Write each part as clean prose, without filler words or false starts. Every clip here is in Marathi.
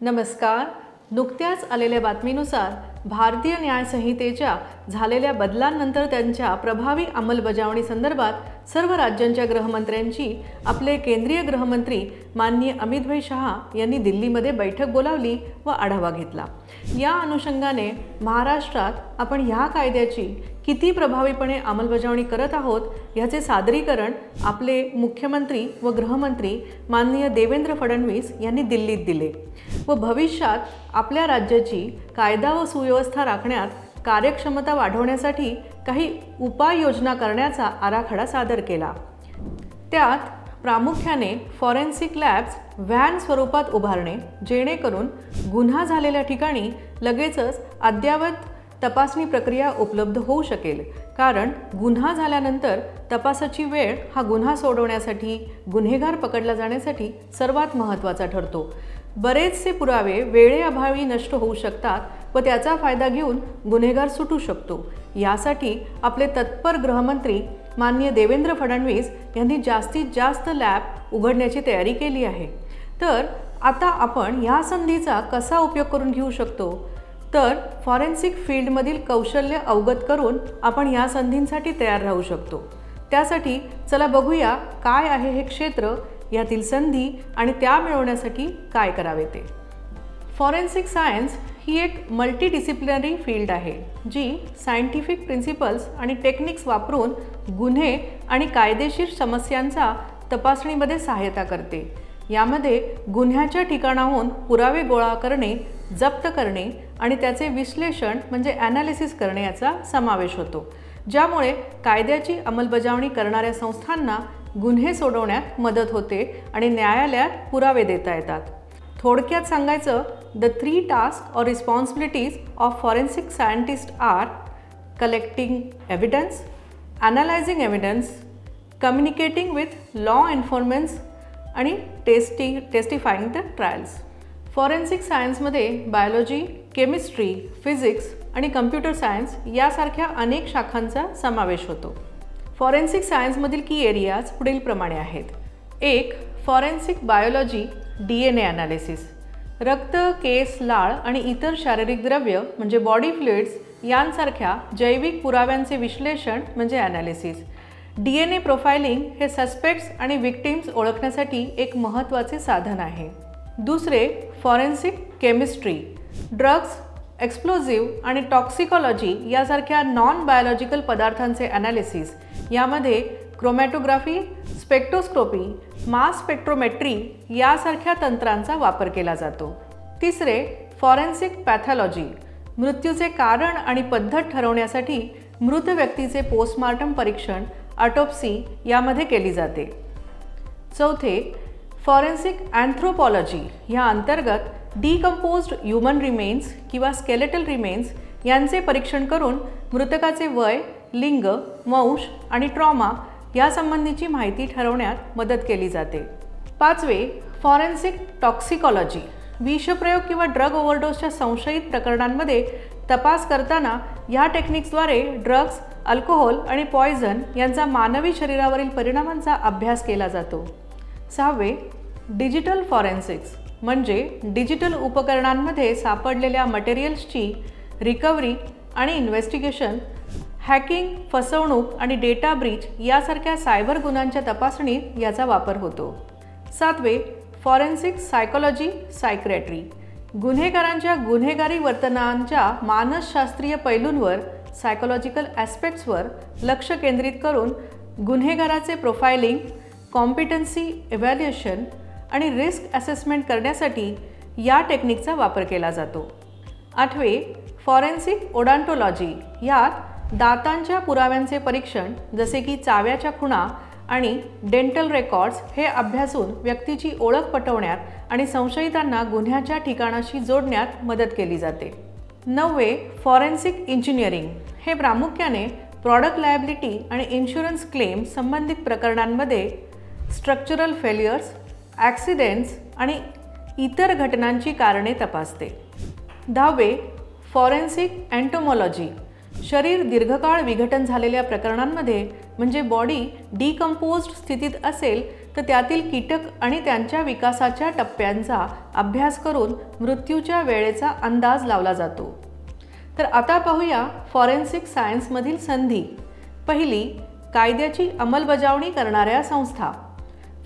नमस्कार. नुकत्याच आलेल्या बातमीनुसार भारतीय न्याय संहितेच्या झालेल्या बदलांनंतर त्यांच्या प्रभावी अंमलबजावणी संदर्भात सर्व राज्यांच्या गृहमंत्र्यांची आपले केंद्रीय गृहमंत्री माननीय अमित भाई शाह यांनी दिल्लीमध्ये बैठक बोलावली व आढावा घेतला। या अनुषंगाने महाराष्ट्रात आपण ह्या कायद्याची किती प्रभावीपणे अंमलबजावणी करत आहोत याचे सादरीकरण आपले मुख्यमंत्री व गृहमंत्री माननीय देवेंद्र फडणवीस यांनी दिल्लीत दिले व भविष्यात आपल्या राज्याची कायदा व सुव्यवस्था राखण्यात कार्यक्षमता वाढवण्यासाठी काही उपाययोजना करण्याचा आराखडा सादर केला। त्यात प्रामुख्याने फॉरेन्सिक लॅब्स व्हॅन स्वरूपात उभारणे, जेणेकरून गुन्हा झालेल्या ठिकाणी लगेचच अद्ययावत तपासणी प्रक्रिया उपलब्ध होऊ शकेल। कारण गुन्हा झाल्यानंतर तपासाची वेळ हा गुन्हा सोडवण्यासाठी, गुन्हेगार पकडला जाण्यासाठी सर्वात महत्त्वाचा ठरतो। बरेचसे पुरावे वेळेअभावी नष्ट होऊ शकतात व त्याचा फायदा घेऊन गुन्हेगार सुटू शकतो। यासाठी आपले तत्पर गृहमंत्री माननीय देवेंद्र फडणवीस यांनी जास्तीत जास्त लॅब उघडण्याची तयारी केली आहे। तर आता आपण या संधीचा कसा उपयोग करून घेऊ शकतो? तर फॉरेन्सिक फील्डमधील कौशल्य अवगत करून आपण या संधींसाठी तयार राहू शकतो। त्यासाठी चला बघूया काय आहे हे क्षेत्र, यातील संधी आणि त्या मिळवण्यासाठी काय करावे ते। फॉरेन्सिक सायन्स ही एक मल्टीडिसिप्लिनरी फील्ड आहे, जी सायंटिफिक प्रिन्सिपल्स आणि टेक्निक्स वापरून गुन्हे आणि कायदेशीर समस्यांचा तपासणीमध्ये सहायता करते। यामध्ये गुन्ह्याच्या ठिकाणाहून पुरावे गोळा करणे, जप्त करणे आणि त्याचे विश्लेषण म्हणजे ॲनालिसिस करणे याचा समावेश होतो, ज्यामुळे कायद्याची अंमलबजावणी करणाऱ्या संस्थांना गुन्हे सोडवण्यात मदत होते आणि न्यायालयात पुरावे देता येतात। थोडक्यात सांगायचं, द 3 टास्क और responsibilities of forensic scientist are collecting evidence, analysing evidence, communicating with law enforcement आणि टेस्टिफाईंग द ट्रायल्स। फॉरेन्सिक सायन्समध्ये बायोलॉजी, केमिस्ट्री, फिजिक्स आणि कम्प्युटर सायन्स यासारख्या अनेक शाखांचा समावेश होतो। फॉरेन्सिक सायन्समधील की एरियाज पुढीलप्रमाणे आहेत। 1. Forensic biology, DNA analysis. रक्त, केस, लाळ आणि इतर शारीरिक द्रव्य म्हणजे बॉडी फ्लुइड्स यांसारख्या जैविक पुराव्यांचे विश्लेषण म्हणजे ॲनालिसिस। DNA प्रोफाइलिंग हे सस्पेक्ट्स आणि विक्टिम्स ओळखण्यासाठी एक महत्त्वाचे साधन आहे। दुसरे, फॉरेन्सिक केमिस्ट्री। ड्रग्स, एक्सप्लोजिव्ह आणि टॉक्सिकॉलॉजी यासारख्या नॉन बायोलॉजिकल पदार्थांचे ॲनालिसिस। यामध्ये क्रोमॅटोग्राफी, स्पेक्ट्रोस्कोपी, मास स्पेक्ट्रोमेट्री यासारख्या तंत्रांचा वापर केला जातो। तिसरे, फॉरेन्सिक पॅथॉलॉजी। मृत्यूचे कारण आणि पद्धत ठरवण्यासाठी मृत व्यक्तीचे पोस्टमार्टम परीक्षण, ऑटोप्सी यामध्ये केली जाते। चौथे, फॉरेन्सिक अँथ्रोपॉलॉजी। या अंतर्गत डिकम्पोज्ड ह्यूमन रिमेन्स किंवा स्केलेटल रिमेन्स यांचे परीक्षण करून मृतकाचे वय, लिंग, वंश आणि ट्रॉमा यासंबंधीची माहिती ठरवण्यात मदत केली जाते। पाचवे, फॉरेन्सिक टॉक्सिकॉलॉजी। विषप्रयोग किंवा ड्रग ओव्हरडोसच्या संशयित प्रकरणांमध्ये तपास करताना या टेक्निक्सद्वारे ड्रग्ज, अल्कोहोल आणि पॉयझन यांचा मानवी शरीरावरील परिणामांचा अभ्यास केला जातो। सहावे, डिजिटल फॉरेन्सिक्स म्हणजे डिजिटल उपकरणांमध्ये सापडलेल्या मटेरियल्सची रिकव्हरी आणि इन्व्हेस्टिगेशन, हॅकिंग, फसवणूक आणि डेटा ब्रीच यासारख्या सायबर गुन्ह्यांच्या तपासणीत याचा वापर होतो। सातवे, फॉरेन्सिक सायकोलॉजी, सायक्रॅट्री। गुन्हेगारांच्या गुन्हेगारी वर्तनांच्या मानसशास्त्रीय पैलूंवर, सायकोलॉजिकल ॲस्पेक्ट्सवर लक्ष केंद्रित करून गुन्हेगाराचे प्रोफाइलिंग, कॉम्पिटन्सी इव्हॅल्युएशन आणि रिस्क असेसमेंट करण्यासाठी या टेक्निकचा वापर केला जातो। आठवे, फॉरेन्सिक ओडॉन्टोलॉजी। यात दातांच्या पुराव्यांचे परीक्षण जसे की चाव्याच्या खुणा आणि डेंटल रेकॉर्ड्स हे अभ्यासून व्यक्तीची ओळख पटवण्यात आणि संशयितांना गुन्ह्याच्या ठिकाणाशी जोडण्यात मदत केली जाते। नववे, फॉरेन्सिक इंजिनिअरिंग। हे प्रामुख्याने प्रॉडक्ट लायबिलिटी आणि इन्शुरन्स क्लेम संबंधित प्रकरणांमध्ये स्ट्रक्चरल फेल्युअर्स, ॲक्सिडेंट्स आणि इतर घटनांची कारणे तपासते। दहावे, फॉरेन्सिक एंटोमॉलॉजी। शरीर दीर्घकाळ विघटन झालेल्या प्रकरणांमध्ये म्हणजे बॉडी डिकम्पोज्ड स्थितीत असेल तर त्यातील कीटक आणि त्यांच्या विकासाच्या टप्प्यांचा अभ्यास करून मृत्यूच्या वेळेचा अंदाज लावला जातो। तर आता पाहूया फॉरेन्सिक सायन्समधील संधी। पहिली, कायद्याची अंमलबजावणी करणाऱ्या संस्था।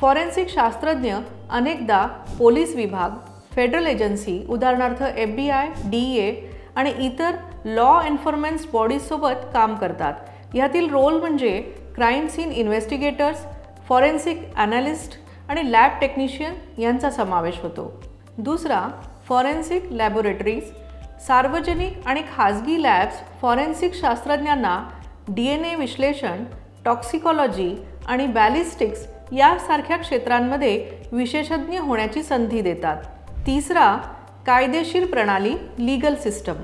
फॉरेन्सिक शास्त्रज्ञ अनेकदा पोलीस विभाग, फेडरल एजन्सी उदाहरणार्थ FBI, DEA आणि इतर लॉ एन्फोर्समेंट बॉडीजसोबत काम करतात। यातील रोल म्हणजे क्राईम सीन इन्व्हेस्टिगेटर्स, फॉरेन्सिक ॲनालिस्ट आणि लॅब टेक्निशियन यांचा समावेश होतो। दुसरा, फॉरेन्सिक लॅबोरेटरीज। सार्वजनिक आणि खाजगी लॅब्स फॉरेन्सिक शास्त्रज्ञांना DNA विश्लेषण, टॉक्सिकॉलॉजी आणि बॅलिस्टिक्स यासारख्या क्षेत्रांमध्ये विशेषज्ञ होण्याची संधी देतात। तिसरा, कायदेशीर प्रणाली लीगल सिस्टम।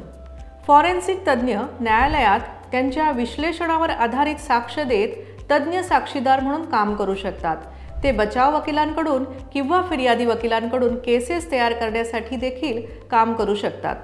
फॉरेन्सिक तज्ज्ञ न्यायालयात त्यांच्या विश्लेषणावर आधारित साक्ष देत तज्ज्ञ साक्षीदार म्हणून काम करू शकतात। ते बचाव वकिलांकडून किंवा फिर्यादी वकिलांकडून केसेस तयार करण्यासाठी देखील काम करू शकतात।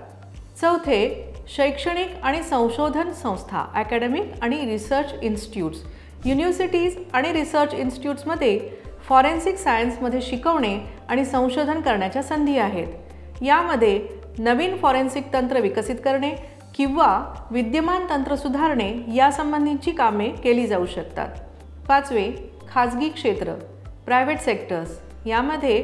चौथे, शैक्षणिक आणि संशोधन संस्था, अकॅडमिक आणि रिसर्च इन्स्टिट्यूट्स। युनिव्हर्सिटीज आणि रिसर्च इन्स्टिट्यूट्समध्ये फॉरेन्सिक सायन्समध्ये शिकवणे आणि संशोधन करण्याच्या संधी आहेत। यामध्ये नवीन फॉरेन्सिक तंत्र विकसित करणे किंवा विद्यमान तंत्र सुधारणे यासंबंधीची कामे केली जाऊ शकतात। पाचवे, खाजगी क्षेत्र, प्रायव्हेट सेक्टर्स। यामध्ये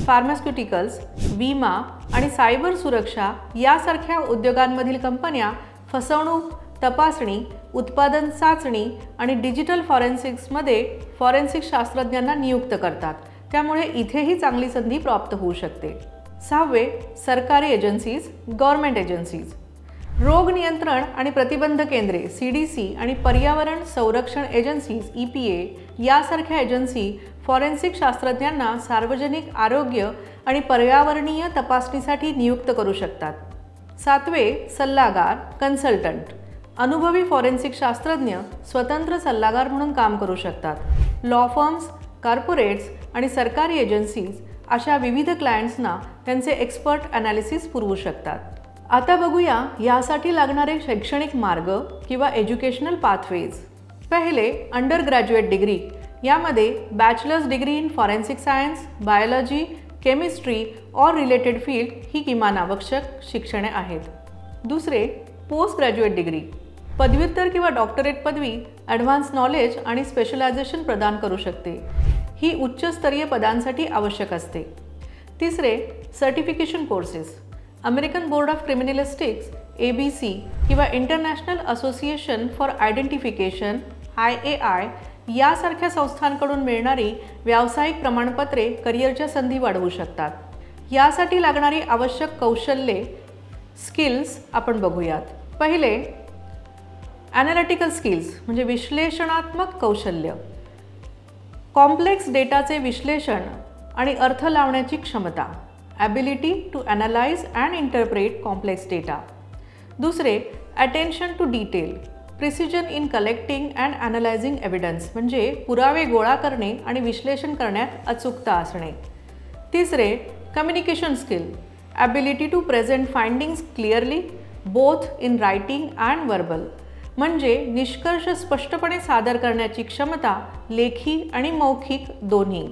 फार्मास्युटिकल्स, विमा आणि सायबर सुरक्षा यासारख्या उद्योगांमधील कंपन्या फसवणूक, तपासणी, उत्पादन चाचणी आणि डिजिटल फॉरेन्सिक्समध्ये फॉरेन्सिक शास्त्रज्ञांना नियुक्त करतात। त्यामुळे इथेही चांगली संधी प्राप्त होऊ शकते। सहावे, सरकारी एजन्सीज, गव्हर्नमेंट एजन्सीज। रोग नियंत्रण आणि प्रतिबंध केंद्रे CDC आणि पर्यावरण संरक्षण एजन्सीज EPA यासारख्या एजन्सी फॉरेन्सिक शास्त्रज्ञांना सार्वजनिक आरोग्य आणि पर्यावरणीय तपासणीसाठी नियुक्त करू शकतात। सातवे, सल्लागार, कन्सल्टंट। अनुभवी फॉरेन्सिक शास्त्रज्ञ स्वतंत्र सल्लागार म्हणून काम करू शकतात। लॉ फर्म्स, कॉर्पोरेट्स आणि सरकारी एजन्सीज अशा विविध क्लायंट्सना त्यांचे एक्सपर्ट ॲनालिसिस पुरवू शकतात। आता बघूया यासाठी लागणारे शैक्षणिक मार्ग किंवा एज्युकेशनल पाथवेज। पहिले, अंडर ग्रॅज्युएट डिग्री। यामध्ये bachelors degree in forensic science, biology, chemistry और रिलेटेड फील्ड ही किमान आवश्यक शिक्षणे आहेत। दुसरे, पोस्ट ग्रॅज्युएट डिग्री। पदव्युत्तर किंवा डॉक्टरेट पदवी ॲडव्हान्स नॉलेज आणि स्पेशलायझेशन प्रदान करू शकते। ही उच्चस्तरीय पदांसाठी आवश्यक असते। तिसरे, certification courses. American board of criminalistics ABC किंवा international association for identification IAI यासारख्या संस्थांकडून मिळणारी व्यावसायिक प्रमाणपत्रे करिअरच्या संधी वाढवू शकतात। यासाठी लागणारी आवश्यक कौशल्ये, स्किल्स आपण बघूयात। पहिले, ॲनालिटिकल स्किल्स म्हणजे विश्लेषणात्मक कौशल्य। कॉम्प्लेक्स डेटाचे विश्लेषण आणि अर्थ लावण्याची क्षमता, ability to analyse and interpret complex data. दुसरे, attention to detail, precision in collecting and analysing evidence म्हणजे पुरावे गोळा करणे आणि विश्लेषण करण्यात अचूकता असणे। तिसरे, communication skill, ability to present findings clearly both in writing and verbal म्हणजे निष्कर्ष स्पष्टपणे सादर करण्याची क्षमता लेखी आणि मौखिक दोन्ही।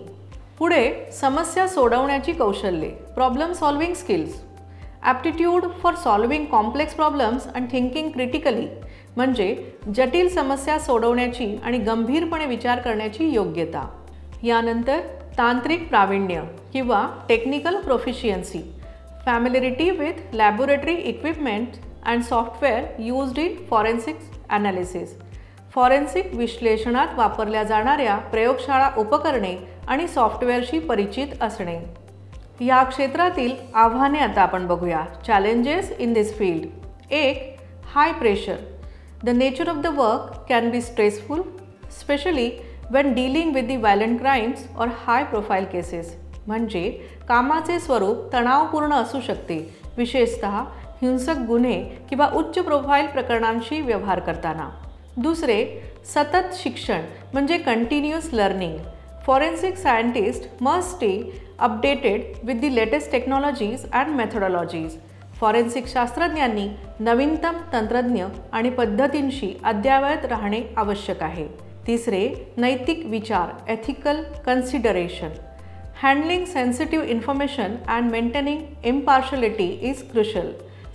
पुढे, समस्या सोडवण्याची कौशल्ये, problem solving skills, aptitude for solving complex problems and thinking critically म्हणजे जटिल समस्या सोडवण्याची आणि गंभीरपणे विचार करण्याची योग्यता। यानंतर तांत्रिक प्रावीण्य किंवा technical proficiency, familiarity with laboratory equipment and software used in forensic analysis, forensic विश्लेषणात वापरल्या जाणाऱ्या प्रयोगशाळा उपकरणे आणि सॉफ्टवेअरशी परिचित असणे। या क्षेत्रातील आव्हाने आता आपण बघूया, चॅलेंजेस इन दिस फील्ड। एक, high pressure, the nature of the work can be stressful specially when dealing with the violent crimes or high profile cases म्हणजे कामाचे स्वरूप तणावपूर्ण असू शकते, विशेषतः हिंसक गुन्हे किंवा उच्च प्रोफाईल प्रकरणांशी व्यवहार करताना। दुसरे, सतत शिक्षण म्हणजे continuous learning, forensic scientist must stay updated with the latest technologies and methodologies, forensic शास्त्रज्ञांनी नवीनतम तंत्रज्ञ आणि पद्धतींशी अद्ययावत राहणे आवश्यक आहे। तिसरे, नैतिक विचार, ethical consideration. Handling sensitive information and maintaining impartiality is crucial.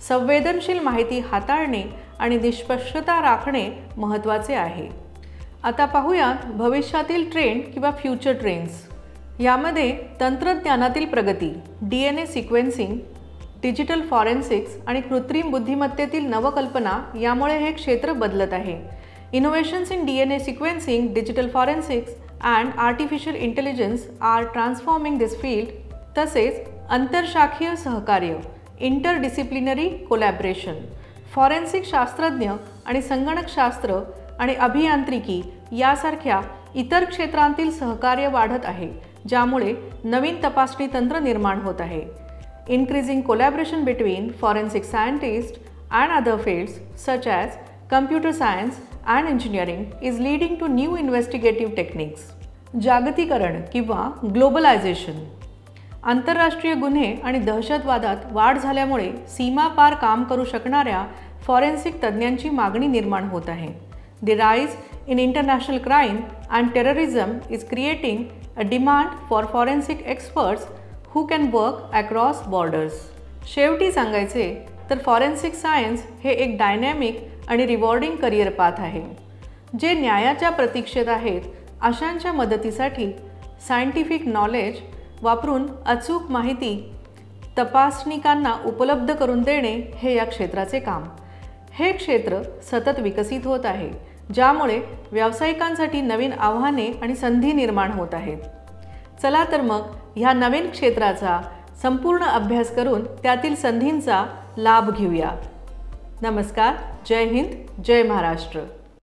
संवेदनशील माहिती हाताळणे आणि निष्पक्षता राखणे महत्त्वाचे आहे. आता पाहूयात भविष्यातील ट्रेंड किंवा फ्युचर ट्रेंड्स. यामध्ये तंत्रज्ञानातील प्रगती, DNA सिक्वेन्सिंग, डिजिटल फॉरेन्सिक्स आणि कृत्रिम बुद्धिमत्तेतील नवकल्पना यामुळे हे क्षेत्र बदलत आहे. Innovations in DNA sequencing, digital forensics and artificial intelligence are transforming this field. तसेच आंतरशाखीय सहकार्य, इंटरडिसिप्लिनरी कोलॅबरेशन, फॉरेन्सिक शास्त्रज्ञ आणि संगणकशास्त्र आणि अभियांत्रिकी यासारख्या इतर क्षेत्रांतील सहकार्य वाढत आहे, ज्यामुळे नवीन तपासणी तंत्र निर्माण होत आहे. Increasing collaboration between forensic scientists and other fields such as computer science and engineering is leading to new investigative techniques. जागतिकीकरण किंवा ग्लोबलायझेशन. आंतरराष्ट्रीय गुन्हे आणि दहशतवादात वाढ झाल्यामुळे सीमा पार काम करू शकणाऱ्या फॉरेन्सिक तज्ज्ञांची मागणी निर्माण होत आहे. The rise in international crime and terrorism is creating a demand for forensic experts who can work across borders. शेवटी सांगायचे तर फॉरेन्सिक सायन्स हे एक डायनॅमिक आणि रिवॉर्डिंग करिअर पाथ आहे. जे न्यायाच्या प्रतीक्षेत आहेत अशांच्या मदतीसाठी सायंटिफिक नॉलेज वापरून अचूक माहिती तपासनिकांना उपलब्ध करून देणे हे या क्षेत्राचे काम. हे क्षेत्र सतत विकसित होत आहे, ज्यामुळे व्यावसायिकांसाठी नवीन आव्हाने आणि संधी निर्माण होत आहेत. चला तर मग ह्या नवीन क्षेत्राचा संपूर्ण अभ्यास करून त्यातील संधींचा लाभ घेऊया. नमस्कार. जय हिंद. जय महाराष्ट्र.